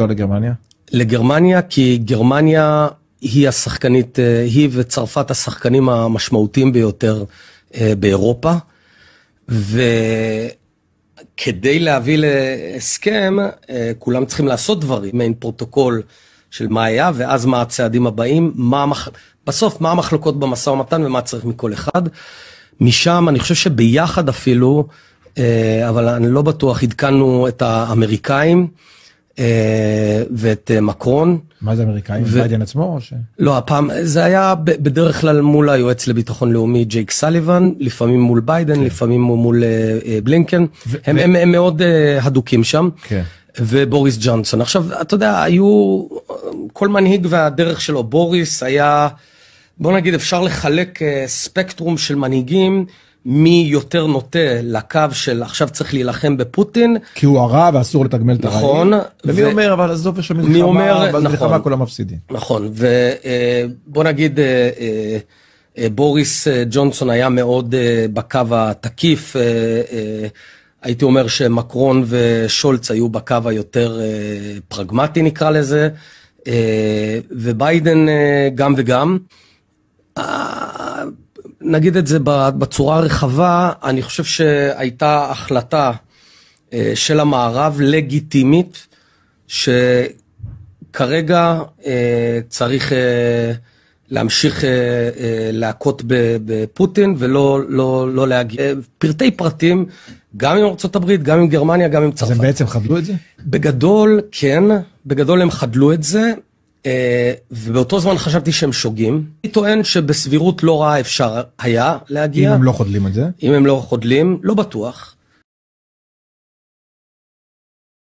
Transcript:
ולא לגרמניה? לגרמניה, כי גרמניה היא השחקנית, היא וצרפת השחקנים המשמעותיים ביותר באירופה, וכדי להביא להסכם, כולם צריכים לעשות דברים, מעין פרוטוקול של מה היה, ואז מה הצעדים הבאים, בסוף מה המחלוקות במשא ומתן ומה צריך מכל אחד. משם אני חושב שביחד אפילו, אבל אני לא בטוח, עדכנו את האמריקאים ואת מקרון. מה זה אמריקאים? ביידן עצמו או ש... לא, הפעם, זה היה בדרך כלל מול היועץ לביטחון לאומי ג'ייק סליבן, לפעמים מול ביידן, לפעמים מול בלינקן, הם מאוד הדוקים שם. כן. ובוריס ג'ונסון. עכשיו, אתה יודע, היו, כל מנהיג והדרך שלו, בוריס היה, בוא נגיד, אפשר לחלק ספקטרום של מנהיגים, מי יותר נוטה לקו של עכשיו צריך להילחם בפוטין. כי הוא הרע ואסור לתגמל את הרעים. נכון. ומי אומר, אבל עזוב יש מלחמה, במלחמה כולם מפסידים. נכון, ובוא נגיד, בוריס ג'ונסון היה מאוד בקו התקיף, הייתי אומר שמקרון ושולץ היו בקו היותר פרגמטי נקרא לזה, וביידן גם וגם. נגיד את זה בצורה רחבה, אני חושב שהייתה החלטה של המערב לגיטימית, שכרגע צריך להמשיך להכות בפוטין ולא להגיע. פרטי פרטים, גם עם ארצות הברית, גם עם גרמניה, גם עם צרפת. אז הם בעצם חדלו את זה? בגדול, כן. בגדול הם חדלו את זה, ובאותו זמן חשבתי שהם שוגים. אני טוען שבסבירות לא רעה אפשר היה להגיע. אם הם לא חודלים את זה? אם הם לא חודלים, לא בטוח.